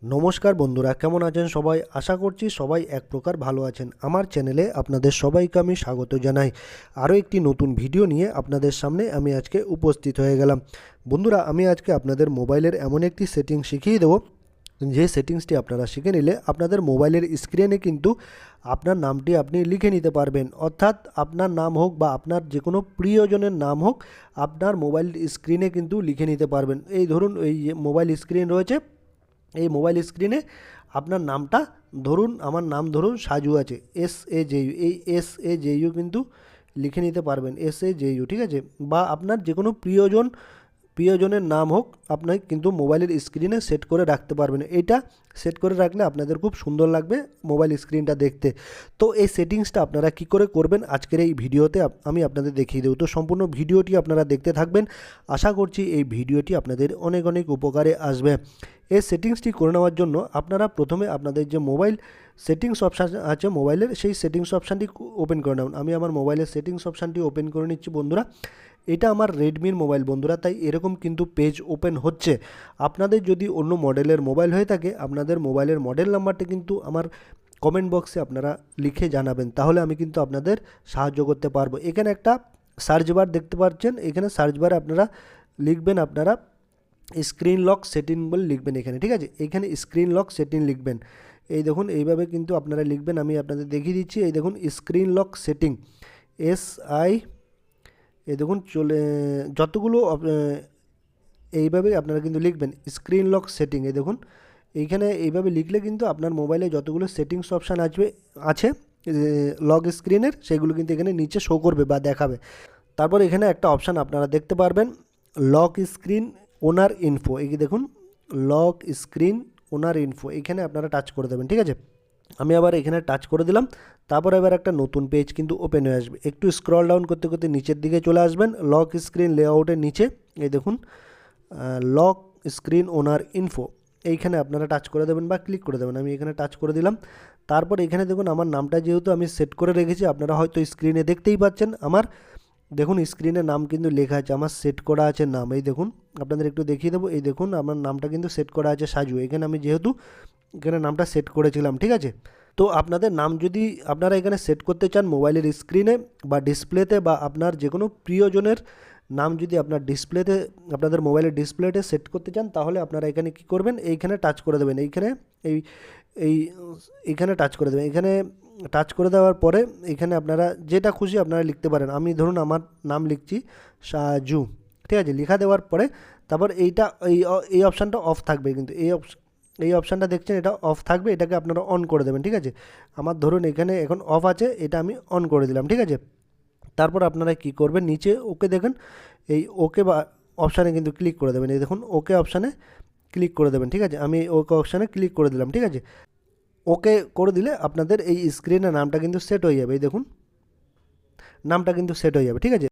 নমস্কার বন্ধুরা, কেমন আছেন সবাই? আশা করছি সবাই এক প্রকার ভালো আছেন। আমার চ্যানেলে আপনাদের সবাইকে আমি স্বাগত জানাই। আরও একটি নতুন ভিডিও নিয়ে আপনাদের সামনে আমি আজকে উপস্থিত হয়ে গেলাম। বন্ধুরা, আমি আজকে আপনাদের মোবাইলের এমন একটি সেটিং শিখিয়ে দেবো, যে সেটিংসটি আপনারা শিখে নিলে আপনাদের মোবাইলের স্ক্রিনে কিন্তু আপনার নামটি আপনি লিখে নিতে পারবেন। অর্থাৎ আপনার নাম হোক বা আপনার যে কোনো প্রিয়জনের নাম হোক, আপনার মোবাইল স্ক্রিনে কিন্তু লিখে নিতে পারবেন। এই ধরুন, এই মোবাইল স্ক্রিন রয়েছে, এই মোবাইল স্ক্রিনে আপনার নামটা, ধরুন আমার নাম ধরুন সাজু আছে, SAJU, এই SAJU কিন্তু লিখে নিতে পারবেন, SAJU, ঠিক আছে। বা আপনার যে কোনো প্রিয়জনের নাম হোক, আপনাকে কিন্তু মোবাইলের স্ক্রিনে সেট করে রাখতে পারবেন। এটা সেট করে রাখলে আপনাদের খুব সুন্দর লাগবে মোবাইল স্ক্রিনটা দেখতে। তো এই সেটিংসটা আপনারা কি করে করবেন আজকের এই ভিডিওতে আমি আপনাদের দেখিয়ে দেবো। তো সম্পূর্ণ ভিডিওটি আপনারা দেখতে থাকবেন। আশা করছি এই ভিডিওটি আপনাদের অনেক অনেক উপকারে আসবে। এই সেটিংসটি করে নেওয়ার জন্য আপনারা প্রথমে আপনাদের যে মোবাইল সেটিংস অপশান আছে মোবাইলের, সেই সেটিংস অপশানটি ওপেন করে নেবেন। আমি আমার মোবাইলের সেটিংস অপশানটি ওপেন করে নিচ্ছি বন্ধুরা। এটা আমার রেডমির মোবাইল বন্ধুরা, তাই এরকম কিন্তু পেজ ওপেন হচ্ছে। আপনাদের যদি অন্য মডেলের মোবাইল হয়ে থাকে, আপনাদের মোবাইলের মডেল নাম্বারটা কিন্তু আমার কমেন্ট বক্সে আপনারা লিখে জানাবেন, তাহলে আমি কিন্তু আপনাদের সাহায্য করতে পারবো। এখানে একটা সার্চ বার দেখতে পাচ্ছেন, এখানে সার্চ বারে আপনারা লিখবেন, আপনারা স্ক্রিন লক সেটিং বলে লিখবেন এখানে, ঠিক আছে। এখানে স্ক্রিন লক সেটিং লিখবেন। এই দেখুন, এইভাবে কিন্তু আপনারা লিখবেন। আমি আপনাদের দেখিয়ে দিচ্ছি। এই দেখুন, স্ক্রিন লক সেটিং, SI, এই দেখুন চলে যতগুলো এইভাবে আপনারা কিন্তু লিখবেন স্ক্রিন লক সেটিং। এই দেখুন, এইখানে এইভাবে লিখলে কিন্তু আপনার মোবাইলে যতগুলো সেটিংস অপশান আছে লক স্ক্রিনের, সেগুলো কিন্তু এখানে নিচে শো করবে বা দেখাবে। তারপর এখানে একটা অপশান আপনারা দেখতে পারবেন, লক স্ক্রিন ওনার ইনফো। এই দেখুন, লক স্ক্রিন ওনার ইনফো, এখানে আপনারা টাচ করে দেবেন, ঠিক আছে। আমি আবার এখানে টাচ করে দিলাম। তারপর এবার একটা নতুন পেজ কিন্তু ওপেন হয়ে আসবে। একটু স্ক্রল ডাউন করতে করতে নিচের দিকে চলে আসবেন, লক স্ক্রিন লেআউটের নিচে এই দেখুন লক স্ক্রিন ওনার ইনফো, এইখানে আপনারা টাচ করে দেবেন বা ক্লিক করে দেবেন। আমি এখানে টাচ করে দিলাম। তারপর এখানে দেখুন আমার নামটা যেহেতু আমি সেট করে রেখেছি, আপনারা হয়তো স্ক্রিনে দেখতেই পাচ্ছেন, আমার দেখুন স্ক্রিনে নাম কিন্তু লেখা আছে, আমার সেট করা আছে নাম। এই দেখুন, আপনাদের একটু দেখিয়ে দেবো। এই দেখুন আমার নামটা কিন্তু সেট করা আছে সাজু। এখানে আমি যেহেতু এখানে নামটা সেট করেছিলাম, ঠিক আছে। তো আপনাদের নাম যদি আপনারা এখানে সেট করতে চান মোবাইলের স্ক্রিনে বা ডিসপ্লেতে, বা আপনার যে কোনো প্রিয়জনের নাম যদি আপনার ডিসপ্লেতে, আপনাদের মোবাইলের ডিসপ্লেতে সেট করতে চান, তাহলে আপনারা এখানে কি করবেন, এইখানে টাচ করে দেবেন। এইখানে এই এই এইখানে টাচ করে দেবেন। এখানে টাচ করে দেওয়ার পরে এখানে আপনারা যেটা খুশি আপনারা লিখতে পারেন। আমি ধরুন আমার নাম লিখছি সাজু, ঠিক আছে। লেখা দেওয়ার পরে তারপর এইটা এই অপশানটা অফ থাকবে, কিন্তু এই অপশানটা দেখছেন এটা অফ থাকবে, এটাকে আপনারা অন করে দেবেন, ঠিক আছে। আমার ধরুন এখানে এখন অফ আছে, এটা আমি অন করে দিলাম, ঠিক আছে। তারপর আপনারা কি করবেন, নিচে ওকে দেখেন, এই ওকে বা অপশানে কিন্তু ক্লিক করে দেবেন। এই দেখুন ওকে অপশানে ক্লিক করে দেবেন, ঠিক আছে। আমি ওকে অপশানে ক্লিক করে দিলাম, ঠিক আছে। ওকে করে দিলে আপনাদের এই স্ক্রিনের নামটা কিন্তু সেট হয়ে যাবে। এই দেখুন নামটা কিন্তু সেট হয়ে যাবে, ঠিক আছে।